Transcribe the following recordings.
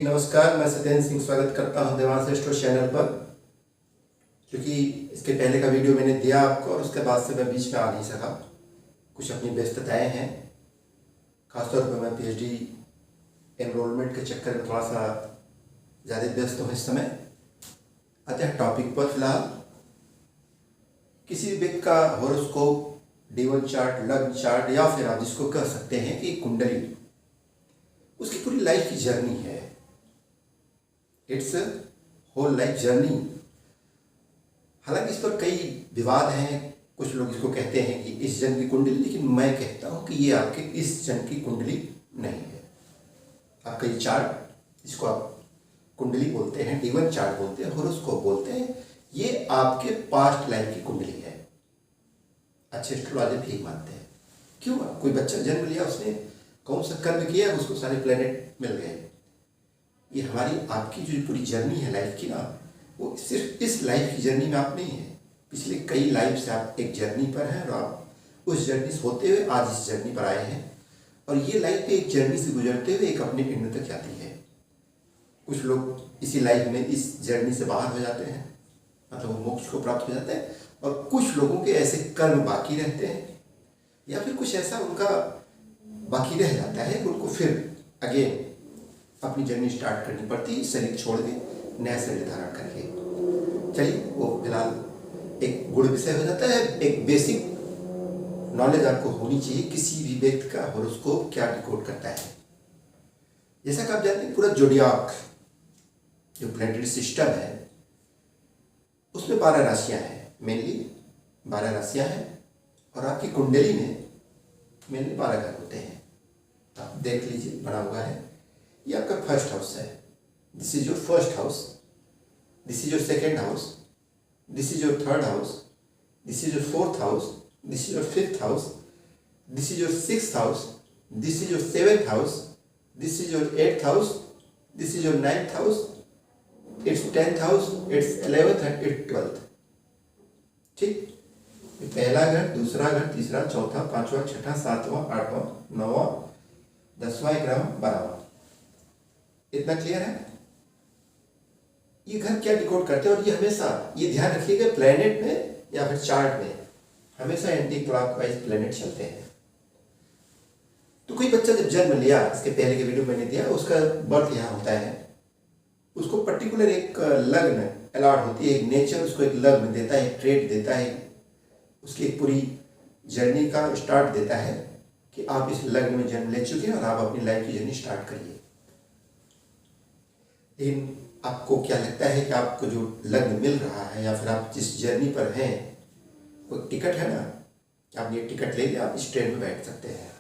नमस्कार, मैं सत्येंद्र सिंह स्वागत करता हूं देवांश एस्ट्रो चैनल पर। क्योंकि इसके पहले का वीडियो मैंने दिया आपको और उसके बाद से मैं बीच में आ नहीं सका, कुछ अपनी व्यस्तताएं हैं। खासतौर पर मैं पीएचडी एनरोलमेंट के चक्कर में थोड़ा सा ज़्यादा व्यस्त हूँ इस समय। आते हैं टॉपिक पर। फिलहाल किसी भी व्यक्ति का हॉरोस्कोप, D1 चार्ट, लग्न चार्ट या फिर आप जिसको कह सकते हैं कि कुंडली, उसकी पूरी लाइफ की जर्नी है। It's whole life journey. हालांकि इस पर कई विवाद हैं। कुछ लोग इसको कहते हैं कि इस जन्म की कुंडली, लेकिन मैं कहता हूं कि ये आपके इस जन्म की कुंडली नहीं है। आपका ये चार्ट, जिसको आप कुंडली बोलते हैं, D1 चार्ट बोलते हैं, हॉरोस्कोप बोलते हैं, ये आपके पास्ट लाइफ की कुंडली है। अच्छे एस्ट्रोलॉजर भी यही मानते हैं। क्यों? कोई बच्चा जन्म लिया, उसने कौन सा कर्म किया, उसको सारे प्लेनेट मिल गए। ये हमारी आपकी जो पूरी जर्नी है लाइफ की ना, वो सिर्फ इस लाइफ की जर्नी में आप नहीं है। पिछले कई लाइफ से आप एक जर्नी पर हैं और आप उस जर्नी से होते हुए आज इस जर्नी पर आए हैं। और ये लाइफ एक जर्नी से गुजरते हुए एक अपने एंड तक जाती है। कुछ लोग इसी लाइफ में इस जर्नी से बाहर हो जाते हैं, मतलब वो मोक्ष को प्राप्त हो जाते हैं। और कुछ लोगों के ऐसे कर्म बाकी रहते हैं, या फिर कुछ ऐसा उनका बाकी रह जाता है, उनको फिर अगेन अपनी जर्नी स्टार्ट करनी पड़ती है, शरीर छोड़ के नया शरीर धारण करके। चलिए, वो फिलहाल एक गुड़ विषय हो जाता है। एक बेसिक नॉलेज आपको होनी चाहिए किसी भी व्यक्ति का हॉरोस्कोप क्या डिकोड करता है। जैसा कि आप जानते हैं, पूरा जोडियाक जो प्लैनेटरी सिस्टम है, उसमें 12 राशियां हैं। मेनली 12 राशियां हैं और आपकी कुंडली में मेनली 12 ग्रह होते हैं। आप देख लीजिए, बना हुआ है। ये आपका फर्स्ट हाउस है। This is your first house, this is your second house, this is your third house, this is your fourth house, this is your fifth house, this is your sixth house, this is your seventh house, this is your eighth house, this is your ninth house, it's 10th house, it's 11th and it's 12th। ठीक, पहला घर, दूसरा घर, तीसरा, चौथा, पांचवा, छठा, सातवां, आठवां, नौवां, 10वां, 11वां, 12वां। इतना क्लियर है? ये घर क्या डिकोड करते हैं। और ये हमेशा ये ध्यान रखिएगा, प्लेनेट में या फिर चार्ट में हमेशा एंटी क्लॉकवाइज प्लेनेट चलते हैं। तो कोई बच्चा जब जन्म लिया, इसके पहले के वीडियो मैंने दिया, उसका बर्थ यहाँ होता है, उसको पर्टिकुलर एक लग्न अलॉट होती है, एक नेचर उसको एक लग्न देता है, एक ट्रेट देता है, उसकी एक पूरी जर्नी का स्टार्ट देता है कि आप इस लग्न में जन्म ले चुके हैं और आप अपनी लाइफ की जर्नी स्टार्ट करिए। लेकिन आपको क्या लगता है कि आपको जो लग्न मिल रहा है या फिर आप जिस जर्नी पर हैं, वो टिकट है ना, आप ये टिकट ले लिया, आप इस ट्रेन में बैठ सकते हैं।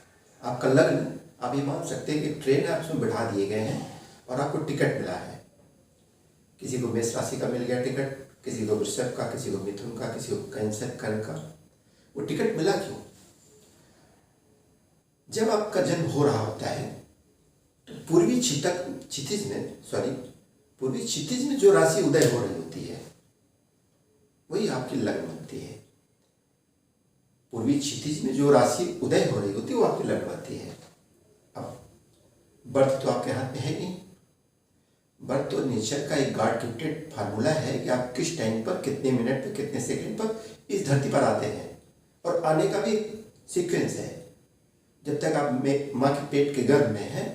आपका लग्न, आप ये मान सकते हैं कि ट्रेन आप उसमें बैठा दिए गए हैं और आपको टिकट मिला है। किसी को मेष राशि का मिल गया टिकट, किसी को वृषभ का, किसी को मिथुन का, किसी को कैंसर, कर्क का। वो टिकट मिला क्यों? जब आपका जन्म हो रहा होता है तो पूर्वी क्षितिज में जो राशि उदय हो रही होती है, वही आपकी लग्न बनती है। पूर्वी क्षितिज में जो राशि उदय हो रही होती है, वो आपकी लग्न बनती है। अब बर्थ तो आपके हाथ में है नहीं। बर्थ तो नेचर का एक गॉड गिफ्टेड फार्मूला है कि आप किस टाइम पर, कितने मिनट पर, कितने सेकंड पर इस धरती पर आते हैं। और आने का भी सीक्वेंस है। जब तक आप माँ के पेट के गर्भ में हैं,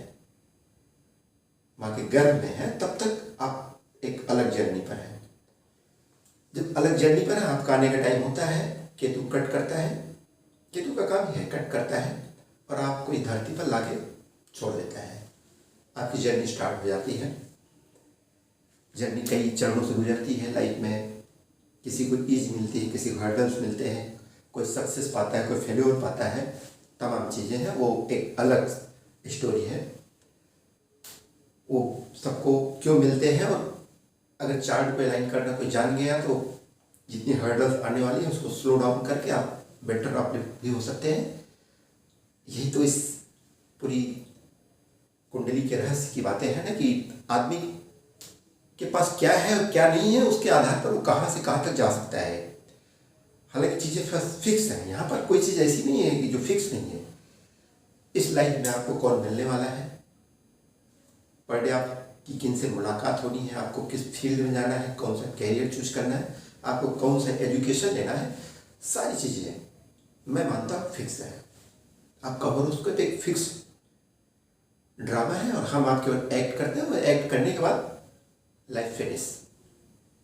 माँ के गर्भ में हैं, तब तक आप एक अलग जर्नी पर हैं। जब अलग जर्नी पर है, आपका आने का टाइम होता है, केतु कट करता है। केतु का काम ही है, कट करता है और आपको इस धरती पर लाके छोड़ देता है। आपकी जर्नी स्टार्ट हो जाती है। जर्नी कई चरणों से गुजरती है लाइफ में। किसी को ईज मिलती है, किसी को हर्डल्स मिलते हैं, कोई सक्सेस पाता है, कोई फेल्योर पाता है, तमाम चीज़ें हैं। वो एक अलग स्टोरी है। वो सबको क्यों मिलते हैं, और अगर चार्ट पे लाइन करना कोई जान गया तो जितनी हर्डल्स आने वाली है उसको स्लो डाउन करके आप बेटर अपलिफ्ट भी हो सकते हैं। यही तो इस पूरी कुंडली के रहस्य की बातें हैं ना, कि आदमी के पास क्या है और क्या नहीं है, उसके आधार पर वो कहाँ से कहाँ तक जा सकता है। हालांकि चीज़ें फिक्स हैं, यहाँ पर कोई चीज़ ऐसी नहीं है कि जो फिक्स नहीं है। इस लाइफ में आपको कौन मिलने वाला है, पर डे आप कि किन से मुलाकात होनी है, आपको किस फील्ड में जाना है, कौन सा कैरियर चूज करना है, आपको कौन सा एजुकेशन लेना है, सारी चीज़ें मैं मानता हूँ फिक्स है। आपका हॉरोस्कोप एक फिक्स ड्रामा है और हम आप केवल एक्ट करते हैं और एक्ट करने के बाद लाइफ फिनिश।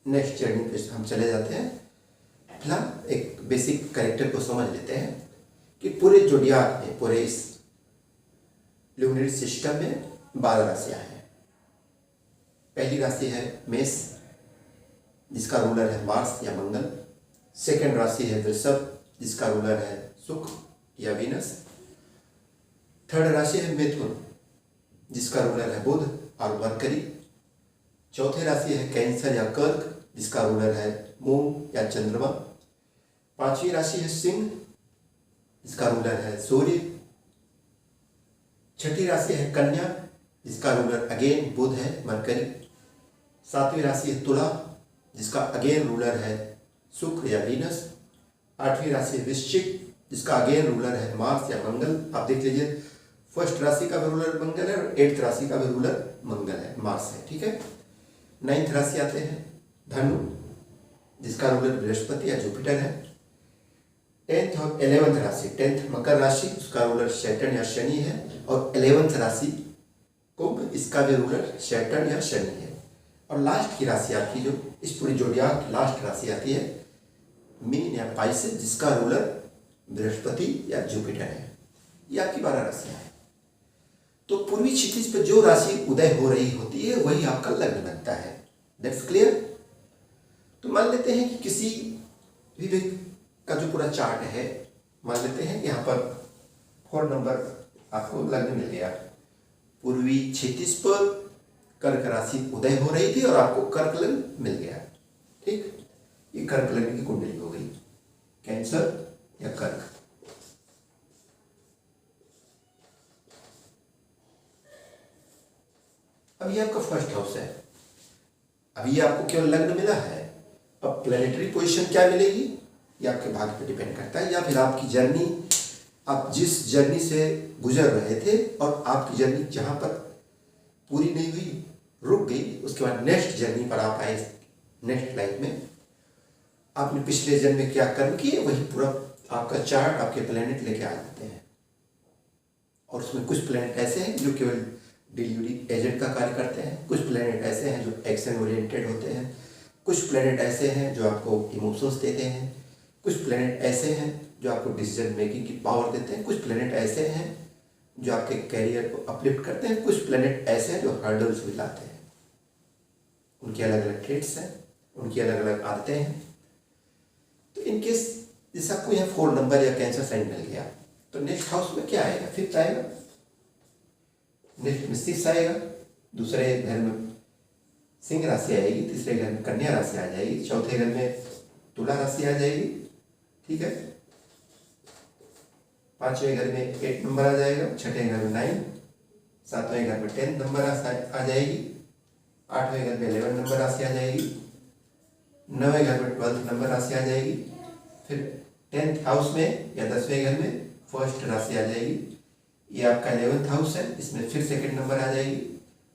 नेक्स्ट जर्नी पे हम चले जाते हैं। फिलहाल एक बेसिक कैरेक्टर को समझ लेते हैं कि पूरे जोडियाक में, पूरे इस ल्यूनरी सिस्टम में 12 राशियाँ हैं। पहली राशि है मेष, जिसका रूलर है मार्स या मंगल। सेकंड राशि है वृषभ, जिसका रूलर है शुक्र या वीनस। थर्ड राशि है मिथुन, जिसका रूलर है बुध और मरकरी। चौथी राशि है कैंसर या कर्क, जिसका रूलर है मून या चंद्रमा। पांचवी राशि है सिंह, जिसका रूलर है सूर्य। छठी राशि है कन्या, जिसका रूलर अगेन बुध है, मरकरी। सातवीं राशि है तुला, जिसका अगेन रूलर है शुक्र या वीनस। आठवीं राशि है वृश्चिक, जिसका अगेन रूलर है मार्स या मंगल। आप देख लीजिए, फर्स्ट राशि का भी रूलर मंगल है और 8th राशि का भी रूलर मंगल है, मार्स है, ठीक है। 9th राशि आते हैं धनु, जिसका रूलर बृहस्पति या जुपिटर है। 10th और 11th राशि, 10th मकर राशि, उसका रूलर सैटर्न या शनि है। और 11th राशि कुंभ, इसका भी रूलर सैटर्न या शनि है। और लास्ट की राशि आपकी जो इस पूरी जोडियाक की लास्ट राशि आती है मीन या पाइसेस, जिसका रूलर बृहस्पति या जुपिटर है। ये आपकी 12 राशियां हैं। तो पूर्वी क्षितिज पर जो राशि उदय हो रही होती है वही आपका लग्न बनता है। That's clear. तो मान लेते हैं कि किसी भी व्यक्ति का जो पूरा चार्ट है, मान लेते हैं यहाँ पर 4 नंबर आपको लग्न मिल गया। पूर्वी क्षितिज पर कर्क राशि उदय हो रही थी और आपको कर्क लग्न मिल गया, ठीक। ये कर्क लग्न की कुंडली हो गई, कैंसर या कर्क। अब ये आपका फर्स्ट हाउस है। अब ये आपको केवल लग्न मिला है। अब प्लैनेटरी पोजीशन क्या मिलेगी ये आपके भाग्य पर डिपेंड करता है, या फिर आपकी जर्नी, आप जिस जर्नी से गुजर रहे थे और आपकी जर्नी जहां पर पूरी नहीं हुई, रुक गई, उसके बाद नेक्स्ट जर्नी पर आप आए, नेक्स्ट लाइफ में आपने पिछले जन्म में क्या कर्म किए वही पूरा आपका चार्ट, आपके प्लैनेट लेके आ जाते हैं। और उसमें कुछ प्लैनेट ऐसे हैं जो केवल डिलीवरी एजेंट का कार्य करते हैं, कुछ प्लैनेट ऐसे हैं जो एक्शन ओरिएंटेड होते हैं, कुछ प्लैनेट ऐसे हैं जो आपको इमोशंस देते हैं, कुछ प्लैनेट ऐसे हैं जो आपको डिसीजन मेकिंग की पावर देते हैं, कुछ प्लैनेट ऐसे हैं जो आपके कैरियर को अपलिफ्ट करते हैं, कुछ प्लैनेट ऐसे हैं जो हर्डल्स भी लाते हैं। उनकी अलग अलग ट्रेड्स हैं, उनकी अलग अलग आदतें हैं। तो इनकेस जैसे आपको यहाँ 4 नंबर या कैंसर साइन मिल गया, तो नेक्स्ट हाउस में क्या आएगा, 5th आएगा, नेक्स्ट में 6th आएगा, दूसरे घर में सिंह राशि आएगी, तीसरे घर में कन्या राशि आ जाएगी, चौथे घर में तुला राशि आ जाएगी, ठीक है। 5वें घर में 8 नंबर आ जाएगा, 6ठे घर में 9, 7वें घर में 10 नंबर आ जाएगी, 8वें घर में 11 नंबर राशि आ जाएगी, 9वें घर में 12th नंबर राशि आ जाएगी, फिर 10th हाउस में या 10वें घर में फर्स्ट राशि आ जाएगी। ये आपका 11th हाउस है, इसमें फिर 2nd नंबर आ जाएगी।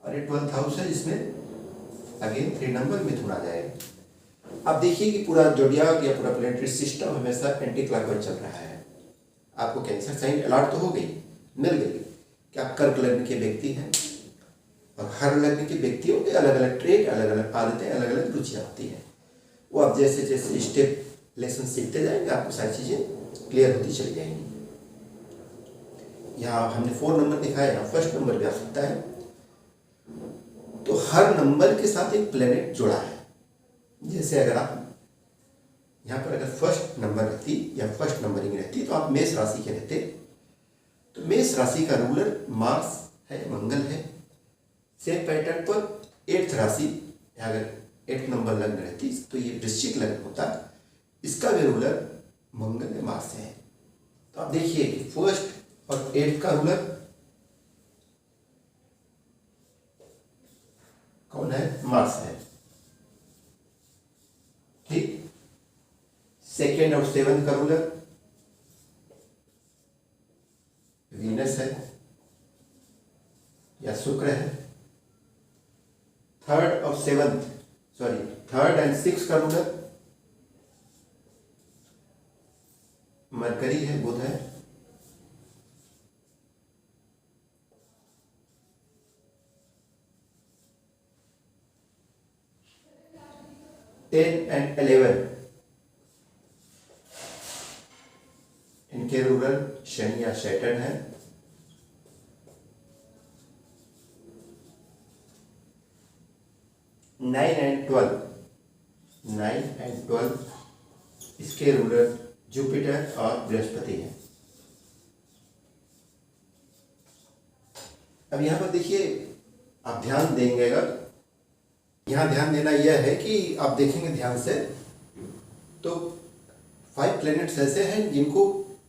और ये 12th हाउस है, जिसमें अगेन 3 नंबर मिथुन आ जाएगा। आप देखिए कि पूरा जोडियाक या पूरा प्लैनेटरी सिस्टम हमेशा एंटी क्लॉकवाइज चल रहा है। आपको कैंसर साइन अलॉट तो हो गई, मिल गई कि आप कर्क लग्न के व्यक्ति हैं, और हर लग्न के व्यक्तियों के अलग अलग ट्रेड, अलग अलग आदतें, अलग अलग रुचियाँ होती हैं। वो आप जैसे जैसे स्टेप लेसन सीखते जाएंगे, आपको सारी चीज़ें क्लियर होती चली जाएंगी। यहाँ हमने 4 नंबर दिखाया, यहाँ फर्स्ट नंबर भी आ सकता है। तो हर नंबर के साथ एक प्लैनेट जुड़ा है। जैसे अगर आप यहाँ पर अगर फर्स्ट नंबर रहती या फर्स्ट नंबरिंग रहती तो आप मेष राशि के रहते। तो मेष राशि का रूलर मार्स है, मंगल है। सेम पैटर्न पर 8th राशि अगर 8 नंबर लग्न रहती तो ये वृश्चिक लग्न होता, इसका भी रूलर मंगल है, मार्स है। तो आप देखिए कि फर्स्ट और 8th का रूलर कौन है, मार्स है, ठीक। 2nd और 7th का रूलर वीनस है या शुक्र है। थर्ड और seventh, sorry third and six का रूलर मरकरी है, बुध है। टेन एंड 11 इनके रूलर शनि या सैटर्न है। 9 एंड 12 इसके रूलर जुपिटर और बृहस्पति है। अब यहाँ पर देखिए, आप ध्यान देंगे, अगर यहाँ ध्यान देना यह है कि आप देखेंगे ध्यान से तो 5 प्लैनेट्स ऐसे हैं जिनको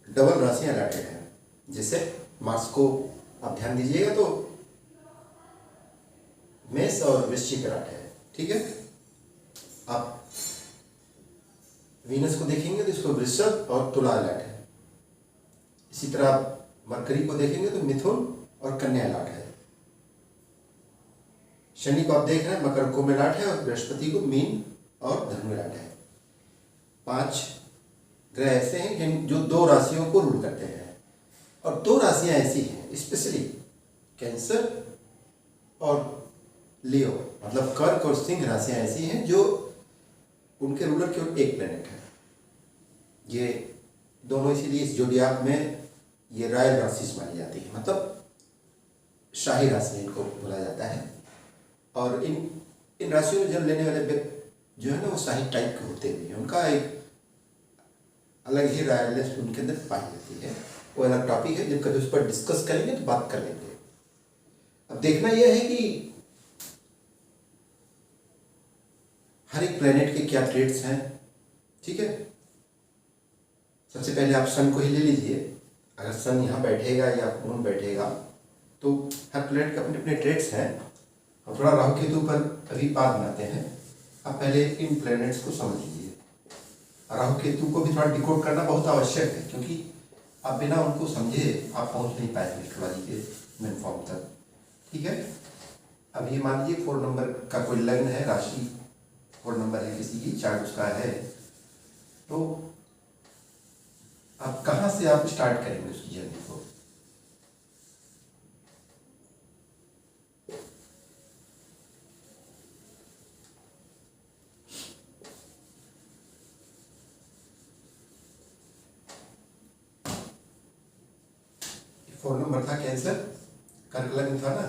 डबल राशियां अलॉटेड हैं। जैसे मार्स को आप ध्यान दीजिएगा तो मेष और वृश्चिक अलॉट है, ठीक है। आप वीनस को देखेंगे तो इसको वृषभ और तुला अलॉट है। इसी तरह आप मरकरी को देखेंगे तो मिथुन और कन्या अलॉट है। शनि को आप देख रहे हैं मकर को अलॉट है और बृहस्पति को मीन और धनु अलॉट है। 5 ग्रह ऐसे हैं जो 2 राशियों को रूल करते हैं, और 2 राशियां ऐसी हैं स्पेशली कैंसर और लियो, मतलब कर्क और सिंह राशियां ऐसी हैं जो उनके रूलर केवल एक प्लेनेट है। ये दोनों इसीलिए इस जोडियाक में ये रॉयल राशि मानी जाती है, मतलब शाही राशि इनको बोला जाता है। और इन राशियों में जन्म लेने वाले व्यक्ति जो है ना वो शाही टाइप के होते हैं, उनका एक अलग ही रॉयलनेस उनके अंदर पाई जाती है। वो अलग टॉपिक है, जब कभी उस पर डिस्कस करेंगे तो बात कर लेंगे। अब देखना यह है कि हर एक प्लेनेट के क्या ट्रेड्स हैं, ठीक है। सबसे पहले आप सन को ही ले लीजिए। अगर सन यहाँ बैठेगा या मून बैठेगा तो हर प्लेनेट के अपने अपने ट्रेड्स हैं। हम थोड़ा राहु केतु पर अभी बात बनाते हैं। आप पहले इन प्लेनेट्स को समझ लीजिए। राहु केतु को भी थोड़ा डिकोड करना बहुत आवश्यक है, क्योंकि आप बिना उनको समझे आप पहुंच नहीं पाएंगे एस्ट्रोलॉजी के मेन फॉर्म तक, ठीक है। अब ये मान लीजिए 4 नंबर का कोई लग्न है, राशि 4 नंबर है किसी की, चार्ट उसका है, तो आप कहाँ से आप स्टार्ट करेंगे उसकी जर्नी को। फोर नंबर था कैंसर, कर्क लग्न था ना।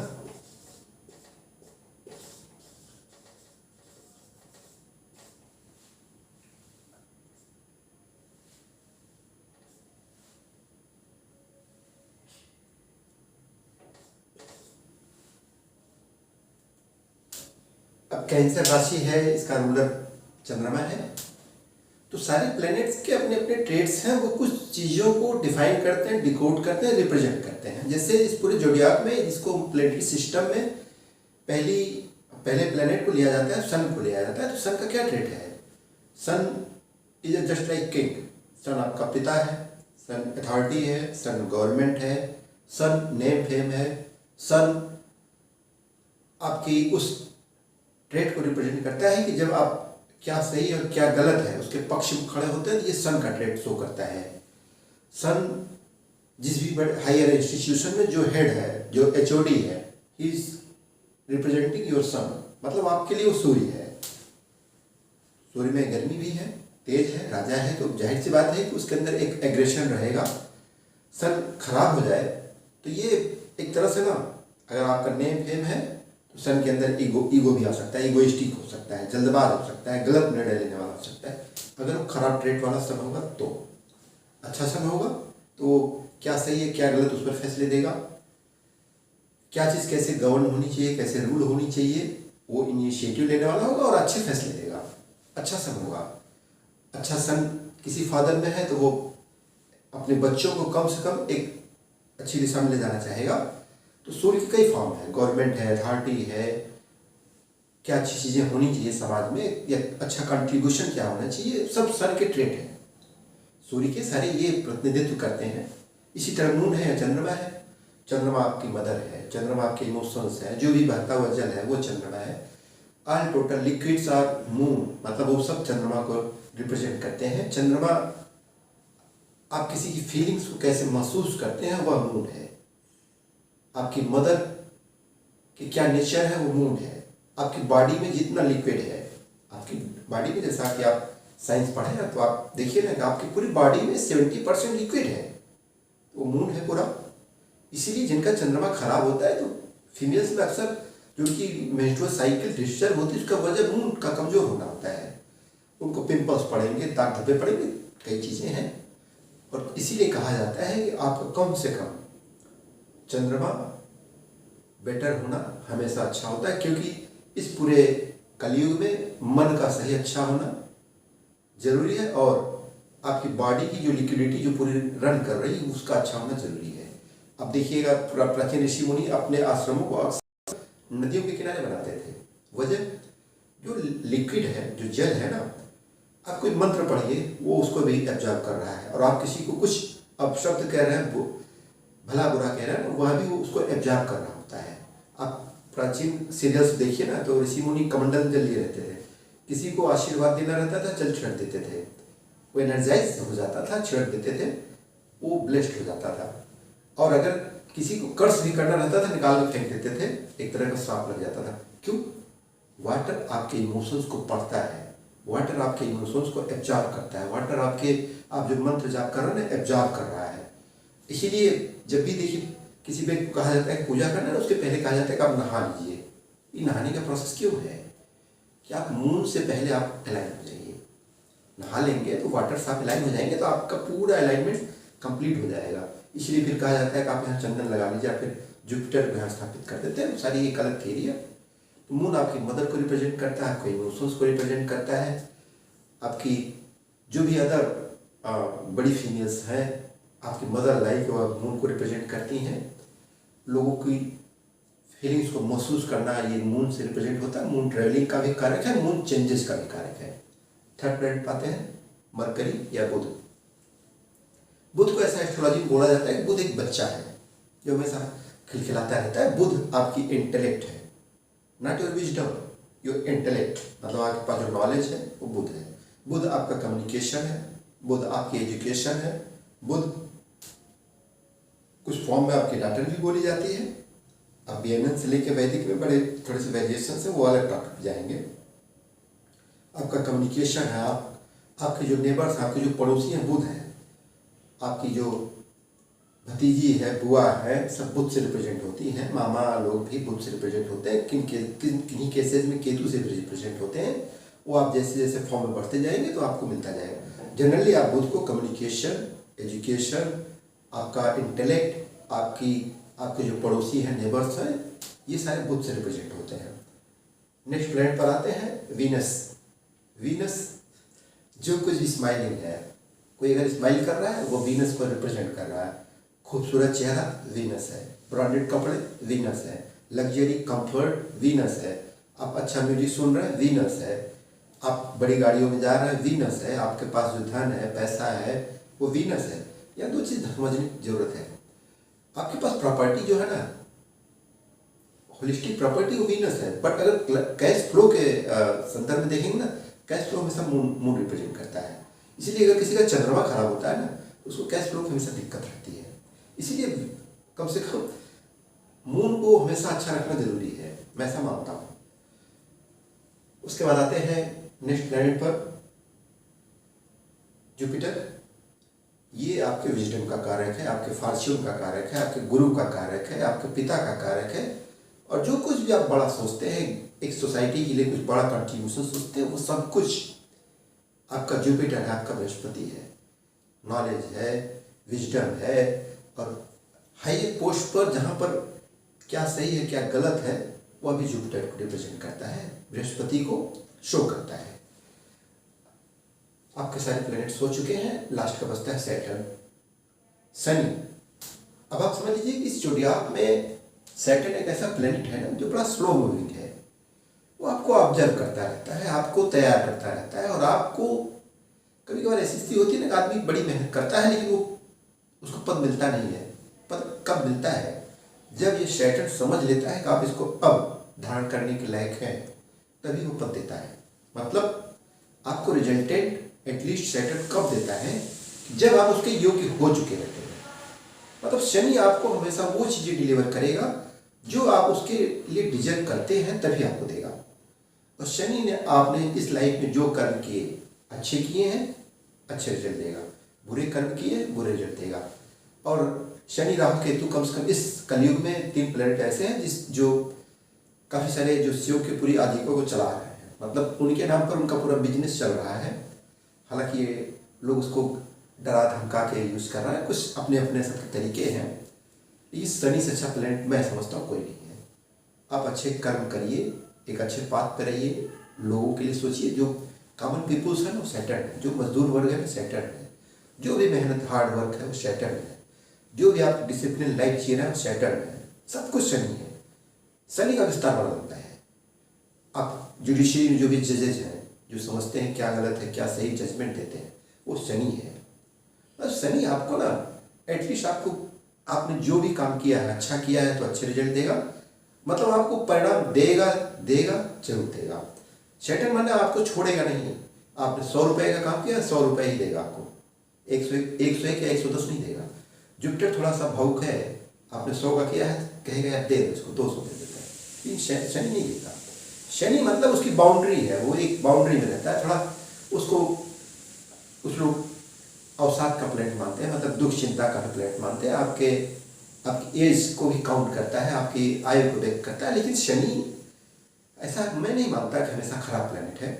अब कैंसर राशि है, इसका रूलर चंद्रमा है। तो सारे प्लैनेट्स के अपने अपने ट्रेड्स हैं, वो कुछ चीज़ों को डिफाइन करते हैं, डिकोड करते हैं, रिप्रेजेंट करते हैं। जैसे इस पूरे जोडियाक में, जिसको प्लेनेटरी सिस्टम में पहले प्लैनेट को लिया जाता है, सन को लिया जाता है। तो सन का क्या ट्रेड है? सन इज जस्ट लाइक किंग। सन आपका पिता है, सन अथॉरिटी है, सन गवर्नमेंट है, सन नेम फेम है, सन आपकी उस ट्रेड को रिप्रेजेंट करता है कि जब आप क्या सही और क्या गलत है उसके पक्ष में खड़े होते हैं, तो ये सन का ट्रेड शो करता है। सन जिस भी बड़े हायर इंस्टीट्यूशन में जो हेड है, जो HOD है, he is representing your son, मतलब आपके लिए वो सूर्य है। सूर्य में गर्मी भी है, तेज है, राजा है, तो जाहिर सी बात है कि उसके अंदर एक एग्रेशन रहेगा। सन खराब हो जाए तो ये एक तरह से ना, अगर आपका नेम फेम है तो सन के अंदर ईगो भी आ सकता है, ईगोइस्टिक हो सकता है, जल्दबाज हो सकता है, गलत निर्णय लेने वाला हो सकता है। अगर वो खराब ट्रेड वाला सन होगा तो अच्छा सन होगा तो क्या सही है क्या गलत उस पर फैसले देगा, क्या चीज़ कैसे गवर्न होनी चाहिए, कैसे रूल होनी चाहिए, वो इनिशिएटिव लेने वाला होगा और अच्छे फैसले देगा। अच्छा सन होगा। अच्छा सन किसी फादर में है तो वो अपने बच्चों को कम से कम एक अच्छी दिशा में ले जाना चाहेगा। तो सूर्य की कई फॉर्म है, गवर्नमेंट है, अथॉरिटी है, क्या अच्छी चीज़ें होनी चाहिए समाज में, या अच्छा कंट्रीब्यूशन क्या होना चाहिए, सब सन के ट्रेट हैं। सूर्य के सारे ये प्रतिनिधित्व करते हैं। इसी तरह मून है या चंद्रमा है। चंद्रमा आपकी मदर है, चंद्रमा आपके इमोशंस है, जो भी बहता हुआ जल है वो चंद्रमा है। All total liquids are moon, मतलब वो सब चंद्रमा को रिप्रेजेंट करते हैं। चंद्रमा आप किसी की फीलिंग्स को कैसे महसूस करते हैं वह मून है। आपकी मदर की क्या नेचर है वो मून है। आपकी बॉडी में जितना लिक्विड है, आपकी बॉडी में, जैसा कि आप साइंस पढ़े ना तो आप देखिए ना कि आपकी पूरी बॉडी में 70% लिक्विड है, वो मून है पूरा। इसीलिए जिनका चंद्रमा खराब होता है तो फीमेल्स में अक्सर जो कि मेंस्ट्रुअल साइकिल डिस्टर्ब होती है, उसका वजह मून का कमजोर होना होता है। उनको पिंपल्स पड़ेंगे, दाग धब्बे पड़ेंगे, कई चीज़ें हैं। और इसीलिए कहा जाता है कि आपको कम से कम चंद्रमा बेटर होना हमेशा अच्छा होता है, क्योंकि इस पूरे कलयुग में मन का सही अच्छा होना जरूरी है और आपकी बॉडी की जो लिक्विडिटी जो पूरी रन कर रही है उसका अच्छा होना जरूरी है। अब देखिएगा प्राचीन ऋषि मुनि अपने आश्रमों को अक्सर नदियों के किनारे बनाते थे। वजह जो लिक्विड है, जो जल है ना, आप कोई मंत्र पढ़िए वो उसको भी एब्जॉर्ब कर रहा है, और आप किसी को कुछ अपशब्द कह रहे हैं, भला बुरा कह रहे हैं, वह भी वो उसको एब्जॉर्ब कर रहा होता है। आप प्राचीन सीरियल्स देखिए ना तो ऋषि मुनि कमंडल जल लिए रहते थे, किसी को आशीर्वाद देना रहता था जल छिड़क देते थे, वो एनर्जाइज हो जाता था, छिड़क देते थे, वो ब्लेस्ड हो जाता था। और अगर किसी को कर्स भी करना रहता था निकाल के फेंक देते थे, एक तरह का श्राप लग जाता था। क्यों? वाटर आपके इमोशंस को पढ़ता है, वाटर आपके इमोशंस को एब्जॉर्ब करता है, वाटर आपके आप जो मंत्र जाप कर रहे हैं एब्जॉर्ब कर रहा है। इसीलिए जब भी देखिए किसी व्यक्ति को कहा जाता है पूजा करना है, उसके पहले कहा जाता है कि आप नहा लीजिए। ये नहाने का प्रोसेस क्यों है कि आप मून से पहले आप अलाइन हो जाइए। नहा लेंगे तो वाटर से आप अलाइन हो जाएंगे तो आपका पूरा अलाइनमेंट कंप्लीट हो जाएगा। इसलिए फिर कहा जाता है कि आप यहाँ चंदन लगा लीजिए, फिर जुपिटर को यहाँ स्थापित कर देते हैं। सारी एक अलग थ्योरी है। तो मून आपकी मदर को रिप्रेजेंट करता है, आपके इमोशंस को रिप्रेजेंट करता है। आपकी जो भी अदर बड़ी फीमेल्स हैं, आपकी मदर लाइफ और मून को रिप्रेजेंट करती हैं। लोगों की फीलिंग्स को महसूस करना ये मून से रिप्रेजेंट होता है। मून ट्रेवलिंग का भी कारक है, मून चेंजेस का भी कारक है। थर्ड प्लैनेट पाते हैं मरकरी या बुध। बुध को ऐसा एस्ट्रोलॉजी में बोला जाता है कि बुध एक बच्चा है जो हमेशा खिलखिलाता रहता है। बुध आपकी इंटेलेक्ट है, not your wisdom, your intellect, मतलब आपके पास जो नॉलेज है वो बुध है। बुध आपका कम्युनिकेशन है, बुध आपकी एजुकेशन है। बुध कुछ फॉर्म में आपकी लैटिन भी बोली जाती है। अब बीएमएन से लेके वैदिक में बड़े थोड़े से वेरिएशन है, वो अलग टॉपिक जाएंगे। आपका कम्युनिकेशन है, आपके जो नेबर्स, आपके जो पड़ोसी हैं बुध हैं। आपकी जो भतीजी है, बुआ है, सब बुध से रिप्रेजेंट होती हैं। मामा लोग भी बुध से रिप्रेजेंट होते हैं। किन्हीं केसेस में केतु से भी रिप्रेजेंट होते हैं। वो आप जैसे जैसे फॉर्म में बढ़ते जाएंगे तो आपको मिलता जाएगा। जनरली आप बुध को कम्युनिकेशन, एजुकेशन, आपका इंटेलेक्ट, आपके जो पड़ोसी हैं, नेबर्स हैं, ये सारे बुध से रिप्रेजेंट होते हैं। नेक्स्ट प्लैनेट पर आते हैं वीनस। वीनस जो कुछ स्माइलिंग है, कोई अगर स्माइल कर रहा है वो वीनस को रिप्रेजेंट कर रहा है। खूबसूरत चेहरा वीनस है, ब्रांडेड कपड़े वीनस है, लग्जरी कंफर्ट वीनस है, आप अच्छा म्यूजिक सुन रहे हैं वीनस है, आप बड़ी गाड़ियों में जा रहे हैं वीनस है, आपके पास जो धन है, पैसा है, वो वीनस है। या दो चीज़ समझने की जरूरत है। आपके पास प्रॉपर्टी जो है ना, होलिस्टिक प्रॉपर्टी वो वीनस है। बट अगर कैश फ्लो के संदर्भ में देखेंगे ना, कैश फ्लो हमेशा मून रिप्रेजेंट करता है। इसीलिए अगर किसी का चंद्रमा खराब होता है ना तो उसको कैश फ्लो की हमेशा दिक्कत रहती है। इसीलिए कम से कम मून को हमेशा अच्छा रखना जरूरी है, मैं ऐसा मानता हूँ। उसके बाद आते हैं नेक्स्ट प्लैनेट पर जुपिटर। ये आपके विजडम का कारक है, आपके फॉर्च्यून का कारक है, आपके गुरु का कारक है, आपके पिता का कारक है। और जो कुछ भी आप बड़ा सोचते हैं, एक सोसाइटी के लिए कुछ बड़ा कंट्रीब्यूशन सोचते हैं, वो सब कुछ आपका जुपिटर है, आपका बृहस्पति है। नॉलेज है, विजडम है, और हाई पोस्ट पर जहाँ पर क्या सही है क्या गलत है वह भी जुपिटर को रिप्रेजेंट करता है, बृहस्पति को शो करता है। आपके सारे प्लैनेट्स हो चुके हैं। लास्ट का बचता है सैटर्न, शनि। अब आप समझ लीजिए कि इस जोडियाक में सैटर्न एक ऐसा प्लैनेट है ना जो बड़ा स्लो मूविंग है। वो आपको ऑब्जर्व करता रहता है, आपको तैयार करता रहता है। और आपको कभी कभार ऐसी स्थिति होती है ना कि आदमी बड़ी मेहनत करता है लेकिन वो उसको पद मिलता नहीं है। पद कब मिलता है? जब ये सैटर्न समझ लेता है कि आप इसको अब धारण करने के लायक हैं, तभी वो पद देता है। मतलब आपको रिजल्टेंट एटलीस्ट सैटर्न कब देता है, जब आप उसके योग्य हो चुके रहते हैं। मतलब शनि आपको हमेशा वो चीज़ें डिलीवर करेगा जो आप उसके लिए डिजर्व करते हैं, तभी आपको देगा। और शनि ने आपने इस लाइफ में जो कर्म किए अच्छे किए हैं, अच्छे रिजल्ट देगा, बुरे कर्म किए बुरे रिजल्ट देगा। और शनि राहु केतु कम से कम इस कलयुग में 3 प्लैनेट ऐसे हैं जो काफ़ी सारे जो शिव के पूरी आजीविका को चला रहे हैं। मतलब उनके नाम पर उनका पूरा बिजनेस चल रहा है। हालांकि ये लोग उसको डरा धमका के यूज़ कर रहे हैं, कुछ अपने अपने सबके तरीके हैं। इस शनि से अच्छा प्लैनेट मैं समझता हूँ कोई नहीं है। आप अच्छे कर्म करिए, एक अच्छे पाथ पर रहिए, लोगों के लिए सोचिए। जो कॉमन पीपुल्स है ना वो सैटर्न है, जो मजदूर वर्ग है वो सैटर्न है, जो भी मेहनत हार्ड वर्क है वो सैटर्न है, जो भी आप डिसिप्लिन लाइफ जी रहे हैं वो सैटर्न है। सब कुछ शनि है। शनि का विस्तार बड़ा लगता है। आप जुडिशरी में जो भी जजेज हैं, जो समझते हैं क्या गलत है क्या सही जजमेंट देते हैं, वो शनि है। बस शनि आपको ना एटलीस्ट आपने जो भी काम किया है अच्छा किया है तो अच्छे रिजल्ट देगा। मतलब आपको परिणाम देगा जरूर देगा। सैटर्न माने आपको छोड़ेगा नहीं। आपने 100 रुपये का काम किया 100 रुपये ही देगा आपको, 101 या 110 नहीं देगा। जुपिटर थोड़ा सा भावुक है, आपने 100 का किया है कहेगा यार दे दो इसको, 200 दे देता है। लेकिन शनि नहीं देता। शनि मतलब उसकी बाउंड्री है, वो एक बाउंड्री में रहता है। थोड़ा उसको कुछ लोग अवसाद का प्लेनेट मानते हैं, मतलब दुख चिंता का प्लेनेट मानते हैं। आपकी एज को भी काउंट करता है, आपकी आयु को व्यक्त करता है। लेकिन शनि ऐसा मैं नहीं मानता कि हमेशा खराब प्लेनेट है।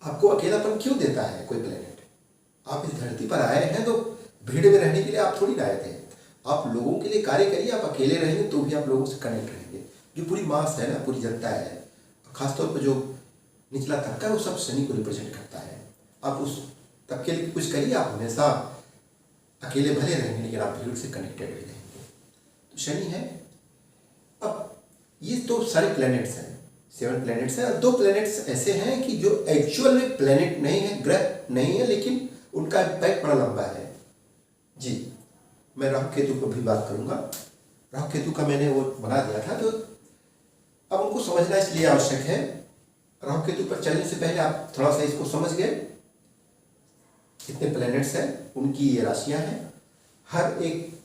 आपको अकेलापन क्यों देता है कोई प्लेनेट? आप इस धरती पर आए हैं तो भीड़ में रहने के लिए आप थोड़ी ना आए थे। आप लोगों के लिए कार्य करिए। आप अकेले रहेंगे तो भी आप लोगों से कनेक्ट रहेंगे। जो पूरी मास है ना, पूरी जनता है, खासतौर पर जो निचला तबका है, वो सब शनि को रिप्रेजेंट करता है। आप उस तबके लिए कुछ करिए, आप हमेशा अकेले भले रहेंगे लेकिन आप भीड़ से कनेक्टेड भी रहेंगे। तो शनि है। अब ये तो सारे प्लैनेट्स हैं, 7 प्लैनेट्स हैं। 2 प्लैनेट्स ऐसे हैं कि जो एक्चुअल में प्लैनेट नहीं है, ग्रह नहीं है, लेकिन उनका इम्पैक्ट बड़ा लंबा है। जी, मैं राहु केतु को भी बात करूंगा। राहु केतु का मैंने वो बना दिया था, तो अब उनको समझना इसलिए आवश्यक है। राहु केतु पर चलने से पहले आप थोड़ा सा इसको समझ गए। कितने प्लैनेट्स हैं, उनकी ये राशियां हैं। हर एक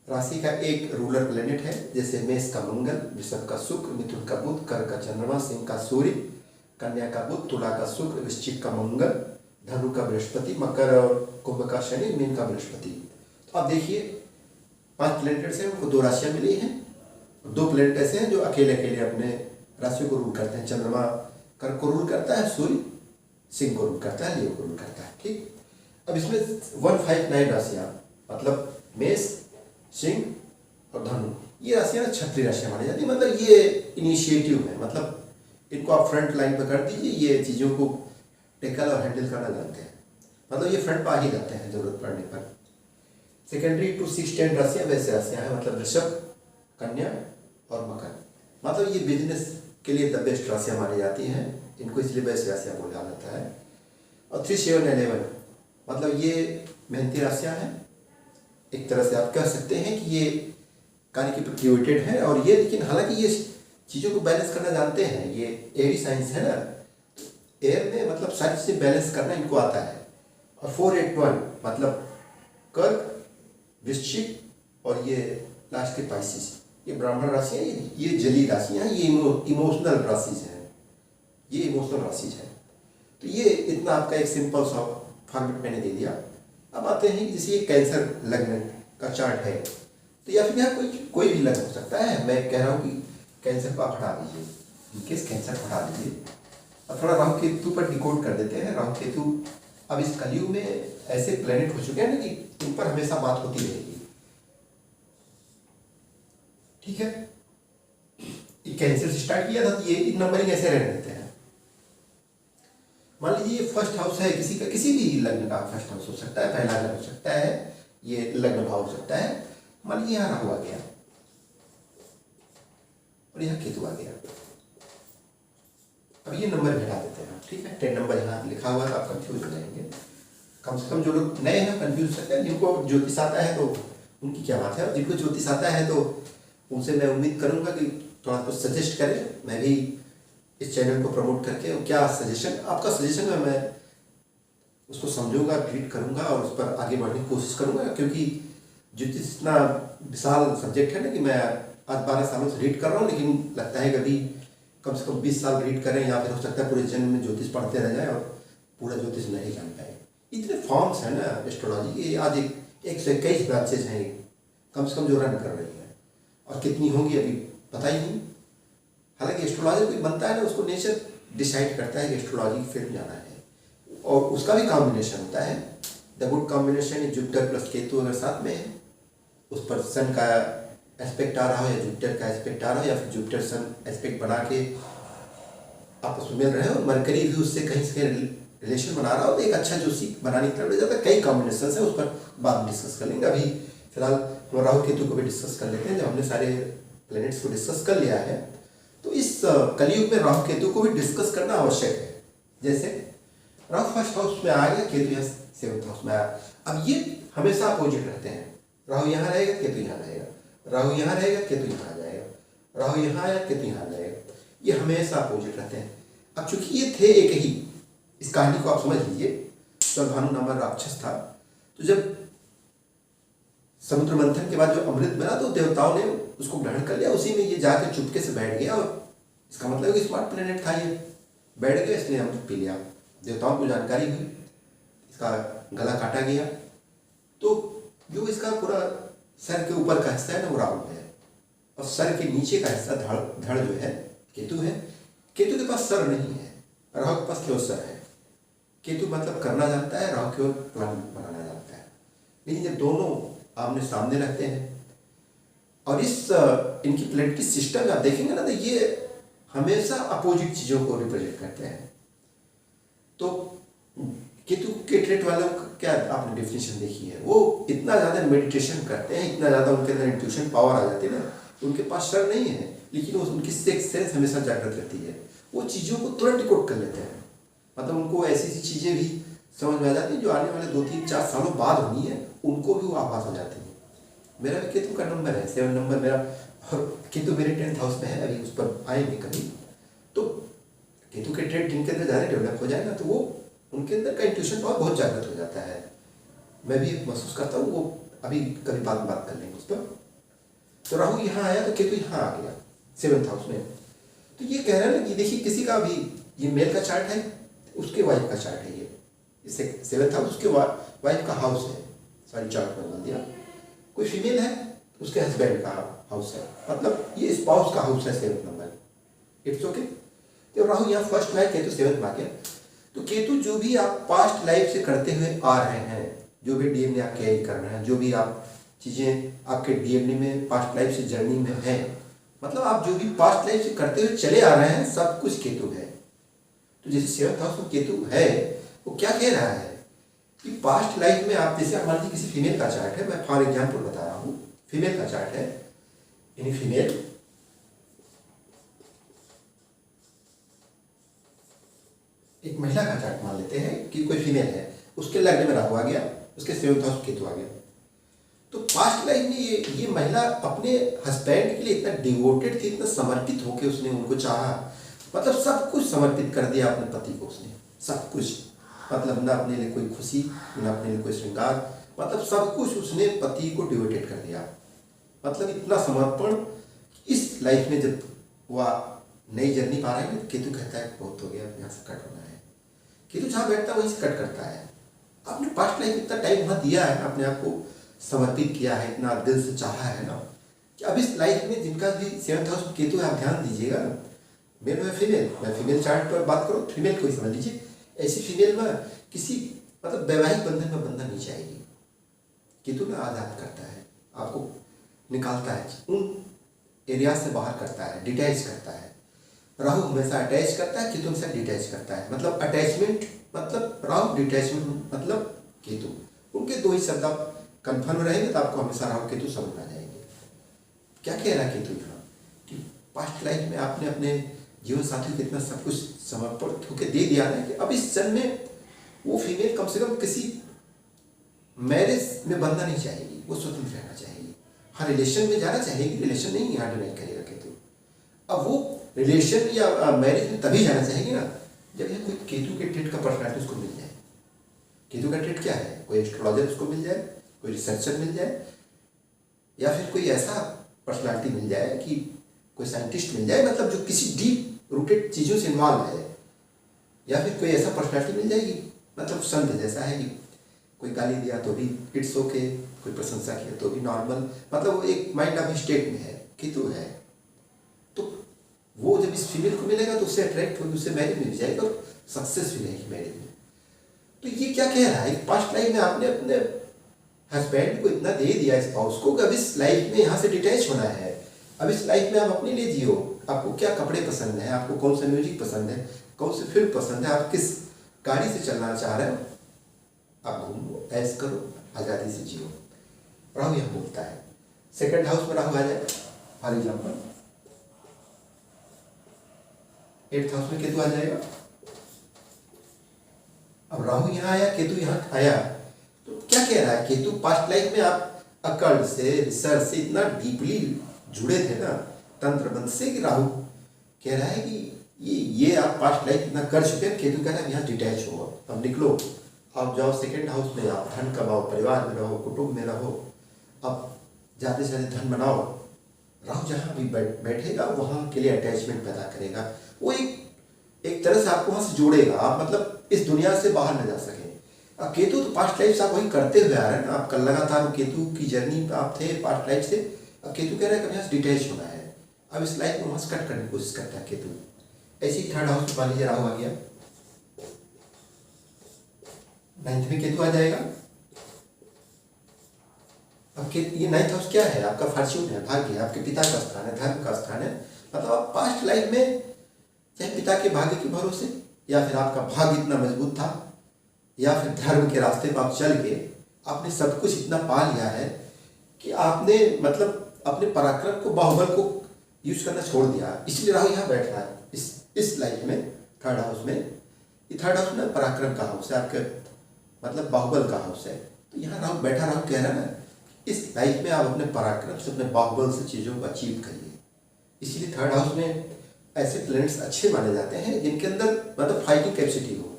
राशि का एक रूलर प्लैनेट है। जैसे मेष का मंगल, वृषभ का शुक्र, मिथुन का बुध, कर्क का चंद्रमा, सिंह का सूर्य, कन्या का बुध, तुला का शुक्र, वृश्चिक का मंगल, धनु का बृहस्पति, मकर और कुंभ का शनि, मीन का बृहस्पति। तो आप देखिए 5 प्लैनेट्स हैं, उनको 2 राशियां मिली हैं। 2 प्लैनेट ऐसे हैं जो अकेले अकेले अपने राशियों को रूल करते हैं। चंद्रमा कर्क को रूल करता है, सूर्य सिंह को रूल करता है, लियो को रूल करता है। ठीक, अब इसमें 159 राशियां, मतलब मेष, सिंह और धनु, ये राशियां ना क्षत्रिय राशियां मानी जाती है। मतलब ये इनिशिएटिव है, मतलब इनको आप फ्रंट लाइन पर कर दीजिए। ये चीज़ों को टेकल और हैंडल करना जानते हैं, मतलब ये फ्रंट पर आ ही जाते हैं जरूरत पड़ने पर। सेकेंडरी टू 6-10 राशियां वैसे राशियां हैं, मतलब वृषभ, कन्या और मकर। मतलब ये बिजनेस के लिए द बेस्ट राशियां मानी जाती हैं, इनको इसलिए बेस्ट राशियां बोला जाता है। और 3, 7, 11 मतलब ये मेहनती राशियां हैं। एक तरह से आप कह सकते हैं कि ये कार्य की प्रियोरिटेड है। और ये, लेकिन हालांकि ये चीज़ों को बैलेंस करना जानते हैं। ये एयरी साइंस है ना, एयर में मतलब सारी चीज़ें बैलेंस करना इनको आता है। और 4, 8, 1 मतलब कर्क, वृश्चिक और ये लास्ट के पाइसिस, ये ब्राह्मण राशियाँ, ये जली राशियाँ, ये इमोशनल राशिज हैं, ये इमोशनल राशिज हैं। तो ये इतना आपका एक सिंपल सा फॉर्मेट मैंने दे दिया। अब आते हैं कि जैसे ये कैंसर लग्न का चार्ट है, तो या फिर यहाँ कोई भी लग्न हो सकता है। मैं कह रहा हूँ कि कैंसर को आप हटा दीजिए, इनकेस कैंसर को हटा दीजिए। अब थोड़ा राहु केतु पर डिकोड कर देते हैं। राहु केतु अब इस कलयुग में ऐसे प्लेनेट हो चुके हैं ना कि इन पर हमेशा बात होती रहेगी। ठीक है, कैंसर से स्टार्ट किया था तो ये नंबरिंग ऐसे रहने देते हैं। मान लीजिए फर्स्ट हाउस है किसी का, किसी भी लग्न का फर्स्ट हाउस हो सकता है, पहला घर हो सकता है, ये लग्न भाव हो सकता है। मान लीजिए यहाँ राहु आ गया और यहाँ केतु आ गया। अब ये नंबर घटा देते हैं, ठीक है। 10 नंबर यहाँ लिखा हुआ है, आप कंफ्यूज हो जाएंगे। कम से कम जो लोग नए हैं कंफ्यूज सकते हैं। जिनको ज्योतिष आता है तो उनकी क्या बात है, और जिनको ज्योतिष आता है तो उनसे मैं उम्मीद करूँगा कि थोड़ा कुछ सजेस्ट करें। मैं भी इस चैनल को प्रमोट करके क्या सजेशन, आपका सजेशन है, मैं उसको समझूंगा, ट्रीट करूंगा और उस पर आगे बढ़ने की कोशिश करूंगा, क्योंकि ज्योतिष इतना विशाल सब्जेक्ट है ना कि मैं आज 12 सालों से रीड कर रहा हूँ, लेकिन लगता है कभी कम से कम 20 साल रीड करें, या फिर हो सकता है पूरे जन्म में ज्योतिष पढ़ते रह जाए और पूरा ज्योतिष नहीं जान पाए। इतने फॉर्म्स हैं ना एस्ट्रोलॉजी के, आज 121 ब्रांचेज हैं कम से कम जो रन कर रही हैं, और कितनी होंगी अभी पता ही नहीं। हालांकि एस्ट्रोलॉजर कोई बनता है ना, उसको नेचर डिसाइड करता है कि एस्ट्रोलॉजी की फील्ड जाना है, और उसका भी कॉम्बिनेशन होता है। द गुड कॉम्बिनेशन है जुपिटर प्लस केतु अगर साथ में है, उस पर सन का एस्पेक्ट आ रहा हो या जुपिटर का एस्पेक्ट आ रहा हो, या फिर जुपिटर सन एस्पेक्ट बना के आपस में मिल रहे हो, और मरकरी भी उससे कहीं से रिलेशन बना रहा हो, तो एक अच्छा ज्योतिषी बनाने की तरफ ले जाता है। कई कॉम्बिनेशन है, उस पर बाद में डिस्कस कर लेंगे। अभी फिलहाल हम राहु केतु को भी डिस्कस कर लेते हैं। जब हमने सारे प्लैनेट्स को डिस्कस कर लिया है, तो इस कलयुग में राहु केतु को भी डिस्कस करना आवश्यक है। जैसे राहु फर्स्ट हाउस में आ गया, केतु यहाँ 7th हाउस में आया। अब ये हमेशा अपोजिट रहते हैं, राहु यहाँ रहेगा, केतु यहाँ रहेगा, राहु यहाँ रहेगा, केतु यहाँ आ जाएगा, राहु यहाँ आया, केतु यहाँ आ जाएगा, ये हमेशा अपोजिट रहते हैं। अब चूंकि ये थे एक ही, इस कहानी को आप समझ लीजिए। स्वभानु नामक राक्षस था, तो जब समुद्र मंथन के बाद जो अमृत मिला, तो देवताओं ने उसको ग्रहण कर लिया, उसी में ये जाकर चुपके से बैठ गया, और इसका मतलब कि स्मार्ट प्लेनेट था ये, बैठ गया, इसने अमृत पी लिया। देवताओं को जानकारी हुई, इसका गला काटा गया। तो जो इसका पूरा सर के ऊपर का हिस्सा है ना, वो राहु है, और सर के नीचे का हिस्सा धड़ जो है केतु है। केतु के पास सर नहीं है, राहु के पास केवल सर है। केतु मतलब करना जानता है, राहु केवल प्लान बनाना जानता है। लेकिन जब दोनों आमने सामने रहते हैं, और इस इनकी प्लेनेटरी सिस्टम आप देखेंगे ना, तो ये हमेशा अपोजिट चीजों को रिप्रेजेंट करते हैं। तो केतु के ट्रेट वालों का क्या आपने डेफिनेशन देखी है, वो इतना ज़्यादा मेडिटेशन करते हैं, इतना ज़्यादा उनके अंदर इंट्यूशन पावर आ जाती है ना, उनके पास सर नहीं है, लेकिन वो उनकी सिक्स सेंस हमेशा जागृत रहती है। वो चीज़ों को तुरंत डिकोड कर लेते हैं, मतलब उनको ऐसी ऐसी चीज़ें भी समझ में आ जाती हैं जो आने वाले 2, 3, 4 सालों बाद होनी है, उनको भी वो आभास हो जाती है। मेरा भी केतु का नंबर है 7 नंबर मेरा, और केतु मेरे 10th हाउस में है, अभी उस पर आएंगे कभी। तो केतु के ट्रेड जिनके अंदर ज़्यादा डेवलप हो जाए ना, तो वो उनके अंदर का इंट्यूशन पावर बहुत जागृत हो जाता है। मैं भी महसूस करता हूँ, वो अभी कभी बाद में बात कर लेंगे उस पर। तो राहु यहाँ आया, तो केतु यहाँ आ गया 7th हाउस में। तो ये कह रहा है ना कि देखिए, किसी का भी ये मेल का चार्ट है, उसके वाइफ का चार्ट है, ये इससे 7th हाउस उसके वाइफ का हाउस है, सॉरी चार्ट में बोल दिया। कोई फीमेल है, उसके हस्बैंड का हाउस है, मतलब ये स्पाउस का हाउस है 7th नंबर। It's okay. तो राहु यहाँ फर्स्ट में है, केतु 7th में आ गया। तो केतु जो भी आप पास्ट लाइफ से करते हुए आ रहे हैं, जो भी डीएनए आप कैरी कर रहे हैं, जो भी आप चीज़ें आपके डीएनए में पास्ट लाइफ से जर्नी में है, मतलब आप जो भी पास्ट लाइफ से करते हुए चले आ रहे हैं, सब कुछ केतु है। तो जैसे 7th हाउस में केतु है, वो क्या कह रहा है कि पास्ट लाइफ में आप, जैसे मान लीजिए किसी फीमेल का चार्ट है, मैं फॉर एग्जाम्पल बता रहा हूँ, फीमेल का चार्ट है, यानी फीमेल एक महिला का चार्ट मान लेते हैं कि कोई फीमेल है, उसके लग्न में राहु आ गया, उसके 7th हाउस केतु आ गया। तो पास्ट लाइफ में ये महिला अपने हस्बैंड के लिए इतना डिवोटेड थी, इतना समर्पित होकर उसने उनको चाहा, मतलब सब कुछ समर्पित कर दिया अपने पति को उसने, सब कुछ, मतलब ना अपने लिए कोई खुशी, ना अपने लिए कोई श्रृंगार, मतलब सब कुछ उसने पति को डिवोटेड कर दिया। मतलब इतना समर्पण। इस लाइफ में जब वह नई जर्नी पा रहा है, केतु कहता है बहुत हो गया, यहाँ से कट होना है। केतु जहाँ बैठता है वहीं से कट करता है। आपने पास्ट लाइफ इतना टाइम वहाँ दिया है, अपने आप को समर्पित किया है, इतना दिल से चाहा है ना, कि अब इस लाइफ में जिनका भी 7th हाउस में केतु है, आप ध्यान दीजिएगा, मेल में फीमेल, मैं फीमेल चार्ट पर बात करूँ, फीमेल को ही समझ लीजिए। ऐसी फीमेल में किसी मतलब वैवाहिक बंधन में बंधन नहीं चाहिए। केतु ना आज़ाद करता है, आपको निकालता है, उन एरिया से बाहर करता है, डिटैच करता है। राहु हमेशा अटैच करता है, केतु हमेशा डिटैच करता है। मतलब अटैचमेंट मतलब राहु, डिटैचमेंट मतलब केतु। उनके दो ही शब्द आप कन्फर्म रहेंगे तो आपको हमेशा राहु केतु समझ में आ जाएंगे। क्या कह रहा है केतु यहाँ कि पास्ट लाइफ में आपने अपने जीवन साथी को इतना सब कुछ समर्पित होकर दे दिया ना, कि अब इस जन्म में वो फीमेल कम से कम किसी मैरिज में बंधना नहीं चाहेगी, वो स्वतंत्र रहना चाहेगी। हाँ, रिलेशन में जाना चाहेगी, रिलेशन नहीं यहाँ डिनाई करेगा केतु। अब वो रिलेशन या मैरिज में तभी जाना चाहेंगे ना जब यहाँ कोई केतु के ट्रेड का पर्सनैलिटी उसको मिल जाए। केतु का ट्रेड क्या है? कोई एस्ट्रोलॉजर उसको मिल जाए, कोई रिसर्चर मिल जाए, या फिर कोई ऐसा पर्सनैलिटी मिल जाए कि कोई साइंटिस्ट मिल जाए, मतलब जो किसी डीप रूटेड चीज़ों से इन्वॉल्व है, या फिर कोई ऐसा पर्सनैलिटी मिल जाएगी मतलब संत जैसा है कि कोई गाली दिया तो भी इट्स ओके, कोई प्रशंसा किया तो भी नॉर्मल, मतलब वो एक माइंड ऑफ स्टेट में है, केतु है। तो वो जब इस फीमेल को मिलेगा तो उससे अट्रैक्ट होगी, उससे मैरिज मिल जाएगी और सक्सेस भी रहेगी मैरिज में। तो ये क्या कह रहा है? पास्ट लाइफ में आपने अपने हस्बैंड को इतना दे दिया स्पाउस को कि अब इस लाइफ में यहाँ से डिटैच होना है। अब इस लाइफ में आप अपने लिए जियो। आपको क्या कपड़े पसंद है, आपको कौन सा म्यूजिक पसंद है, कौन सी फिल्म पसंद है, आप किस गाड़ी से चलना चाह रहे हो, आप घूमो, ऐश करो, आज़ादी से जियो। राहु यह बोलता है। सेकंड हाउस में राहु आ जाए फॉर एग्जाम्पल, 8th हाउस में केतु आ जाएगा। अब राहु यहाँ आया, केतु यहाँ आया, तो क्या कह रहा है? केतु पास्ट लाइफ में आप अकल से, रिसर्च से इतना डीपली जुड़े थे ना, तंत्र मंत्र से, कि राहु कह रहा है कि ये आप पास्ट लाइफ इतना कर चुके हैं। केतु कह रहा है यहाँ डिटैच हो, अब निकलो, आप जाओ सेकंड हाउस में, आप धन कमाओ, परिवार में रहो, कुटुंब में रहो, अब ज़्यादा से ज़्यादा धन बनाओ। राहु जहाँ भी बैठेगा वहाँ के लिए अटैचमेंट पैदा करेगा। वो एक तरह से आपको वहाँ से जोड़ेगा, आप मतलब इस दुनिया से बाहर न जा सकें। अब केतु तो पास्ट लाइफ से आप वही करते हुए आ रहे हैं ना, आप कल लगातार केतु की जर्नी पे आप थे पास्ट लाइफ से। अब केतु कह रहा है कि यहाँ से डिटैच होना है, अब इस लाइफ में वहाँ से कट करने की कोशिश करता है केतु। ऐसे ही थर्ड हाउस में मान लीजिए राहु आ गया, 9th में केतु आ जाएगा। अब ये 9th हाउस क्या है? आपका फॉर्च्यून है, भाग्य है, आपके पिता का स्थान है, धर्म का स्थान है। मतलब आप पास्ट लाइफ में चाहे पिता के भाग्य के भरोसे, या फिर आपका भाग्य इतना मजबूत था, या फिर धर्म के रास्ते पर आप चल के आपने सब कुछ इतना पा लिया है कि आपने मतलब अपने पराक्रम को, बाहुबल को यूज करना छोड़ दिया। इसलिए राहु यहाँ बैठ रहा है इस लाइफ में, थर्ड हाउस में। ये थर्ड हाउस में पराक्रम का हाउस है, आपके मतलब बाहुबल का हाउस है। तो यहाँ राहु बैठा, राहु कह रहा है ना, इस लाइफ में आप अपने पराक्रम से, अपने बाहुबल से चीज़ों को अचीव करिए। इसीलिए थर्ड हाउस में ऐसे प्लैनेट्स अच्छे माने जाते हैं जिनके अंदर मतलब फाइटिंग कैपेसिटी हो।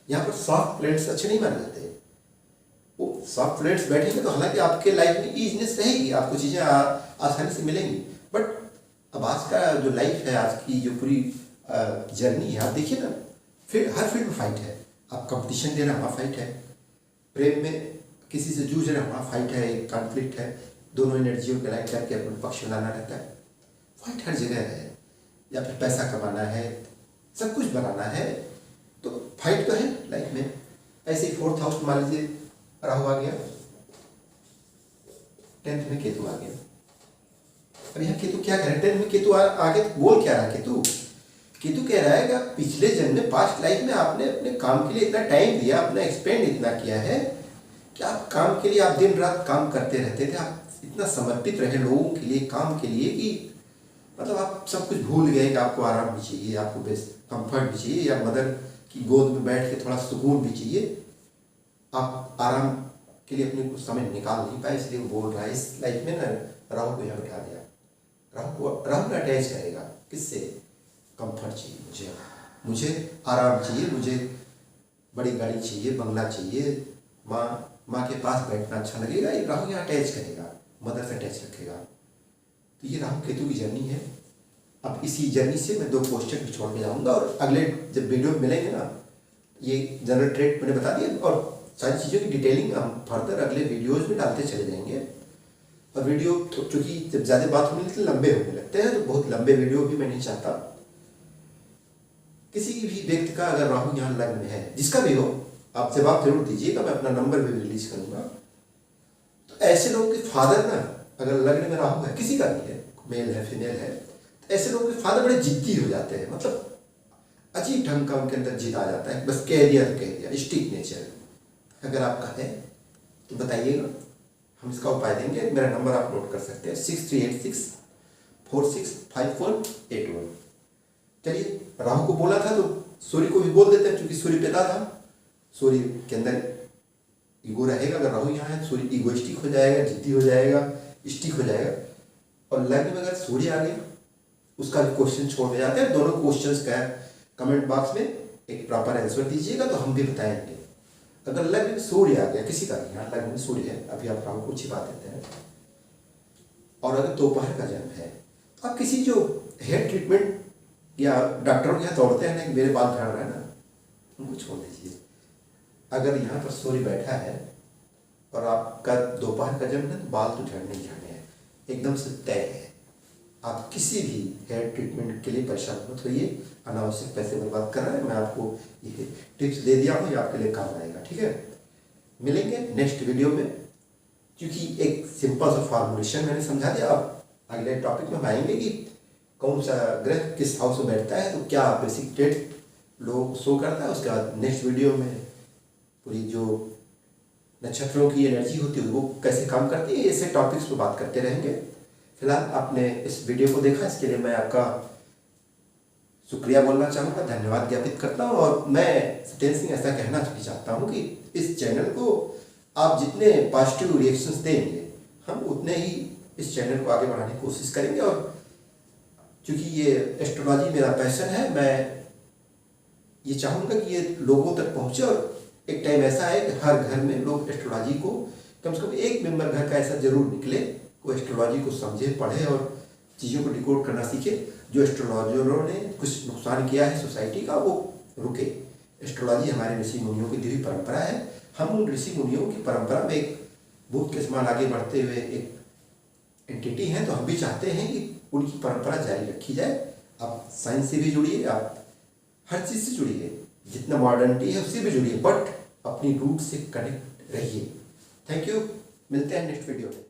यहाँ पर सॉफ्ट प्लैनेट्स अच्छे नहीं माने जाते। वो सॉफ्ट प्लैनेट्स बैठेंगे तो हालांकि आपके लाइफ में ईजीनेस रहेगी, आपको चीज़ें आसानी से मिलेंगी, बट अब आज का जो लाइफ है, आज की जो पूरी जर्नी है, आप देखिए ना, फिर हर फील्ड में फाइट है। आप कंपटीशन दे रहे हैं, वहाँ फाइट है। प्रेम में किसी से जूझ रहे हैं, वहाँ फाइट है, एक कॉन्फ्लिक्ट है। दोनों एनर्जियों को लाइन करके अपने पक्ष में लाना रहता है। फाइट हर जगह है। या फिर पैसा कमाना है, सब कुछ बनाना है, तो फाइट तो है लाइफ में। ऐसे ही 4th हाउस मान लीजिए राहु आ गया, 10th में केतु आ गया। अब यहाँ केतु क्या कह रहा है? 10th में केतु आगे तो बोल क्या रहा है केतु? केतु कह रहा है कि पिछले जन्म में, पास्ट लाइफ में आपने अपने काम के लिए इतना टाइम दिया, अपना एक्सपेंड इतना किया है कि आप काम के लिए, आप दिन रात काम करते रहते थे, आप इतना समर्पित रहे लोगों के लिए, काम के लिए, कि मतलब आप सब कुछ भूल गए कि आपको आराम भी चाहिए, आपको बेस्ट कंफर्ट भी चाहिए, या मदर की गोद में बैठ के थोड़ा सुकून भी चाहिए। आप आराम के लिए अपने कुछ समय निकाल नहीं पाए, इसलिए वो बोल रहा है। इस लाइफ में ना राहु को यहाँ बैठा दिया। राहु में अटैच करेगा किससे? कंफर्ट चाहिए मुझे आराम चाहिए, मुझे बड़ी गाड़ी चाहिए, बंगला चाहिए, माँ के पास बैठना अच्छा लगेगा। ये राहु यहाँ अटैच करेगा, मदर से अटैच रखेगा। तो ये राहु केतु की जर्नी है। अब इसी जर्नी से मैं 2 क्वेश्चन भी छोड़ के जाऊँगा, और अगले जब वीडियो में मिलेंगे ना, ये जनरल ट्रेड मैंने बता दिया, और सारी चीज़ों की डिटेलिंग हम फर्दर अगले वीडियोज़ में डालते चले जाएंगे। और वीडियो चूँकि जब ज़्यादा बात होने लगती है, लंबे होने लगते हैं, तो बहुत लंबे वीडियो भी मैं नहीं चाहता। किसी भी व्यक्ति का अगर राहु यहाँ लग्न में है, जिसका भी हो, आप जवाब जरूर दीजिएगा, मैं अपना नंबर भी रिलीज करूँगा। तो ऐसे लोगों के फादर ना, अगर लग्न में राहु है, किसी का भी है, मेल है फीमेल है, तो ऐसे लोगों के फादर बड़े जिद्दी हो जाते हैं। मतलब अजीब ढंग का उनके अंदर जिद आ जाता है, बस कह दिया, स्टिक नेचर। अगर आपका है तो बताइएगा, हम इसका उपाय देंगे। मेरा नंबर आप नोट कर सकते हैं, 6386465481। चलिए, राहु को बोला था तो सूर्य को भी बोल देते हैं, क्योंकि सूर्य पिता था। सूर्य के अंदर ईगो रहेगा। अगर राहु यहाँ है, सूर्य ईगोइस्टिक हो जाएगा, जिद्दी हो जाएगा, स्टिक हो जाएगा। और लग्न में अगर सूर्य आ गया, उसका भी क्वेश्चन छोड़ दिया जाता है। दोनों क्वेश्चंस का कमेंट बॉक्स में एक प्रॉपर आंसर दीजिएगा तो हम भी बताएंगे। अगर लग्न में सूर्य आ गया किसी का, यहाँ लग्न में सूर्य है, अभी आप राहु को छिपा देते हैं, और अगर दोपहर का जन्म है, आप किसी जो हेयर ट्रीटमेंट या डॉक्टरों के यहाँ दौड़ते हैं ना कि मेरे बाल झड़ रहे हैं ना, उनको छोड़ दीजिए। अगर यहाँ पर सूर्य बैठा है और आपका दोपहर का जन्म है तो बाल तो झड़ने ही झड़ने हैं, एकदम से तय है। आप किसी भी हेयर ट्रीटमेंट के लिए परेशान मत होइए, अनावश्यक पैसे बर्बाद कर रहे हैं। मैं आपको ये टिप्स दे दिया हूँ, ये आपके लिए काम आएगा, ठीक है। मिलेंगे नेक्स्ट वीडियो में, क्योंकि एक सिंपल सा फॉर्मुलेशन मैंने समझा दिया। अब अगले टॉपिक में हम आएंगे कि कौन सा ग्रह किस हाउस में बैठता है, तो क्या बेसिक डेट लोग शो करता है। उसके बाद नेक्स्ट वीडियो में पूरी जो नक्षत्रों की एनर्जी होती है वो कैसे काम करती है, ऐसे टॉपिक्स पर बात करते रहेंगे। फिलहाल आपने इस वीडियो को देखा, इसके लिए मैं आपका शुक्रिया बोलना चाहूँगा, धन्यवाद ज्ञापित करता हूँ। और मैं सत्येंद्र सिंह ऐसा कहना भी चाहता हूँ कि इस चैनल को आप जितने पॉजिटिव रिएक्शंस देंगे, हम उतने ही इस चैनल को आगे बढ़ाने की कोशिश करेंगे। और क्योंकि ये एस्ट्रोलॉजी मेरा पैशन है, मैं ये चाहूँगा कि ये लोगों तक पहुँचे। और एक टाइम ऐसा है कि हर घर में लोग एस्ट्रोलॉजी को, कम से कम एक मेंबर घर का ऐसा जरूर निकले, वो एस्ट्रोलॉजी को समझे, पढ़े और चीज़ों को डिकोड करना सीखे। जो एस्ट्रोलॉजरों ने कुछ नुकसान किया है सोसाइटी का, वो रुके। एस्ट्रोलॉजी हमारे ऋषि मुनियों की दिव्य परंपरा है। हम उन ऋषि मुनियों की परंपरा में एक भूत के समान आगे बढ़ते हुए एक एंटिटी हैं, तो हम भी चाहते हैं कि उनकी परंपरा जारी रखी जाए। आप साइंस से भी जुड़िए, आप हर चीज़ से जुड़िए, जितना मॉडर्निटी है उससे भी जुड़िए, बट अपनी रूट से कनेक्ट रहिए। थैंक यू, मिलते हैं नेक्स्ट वीडियो में।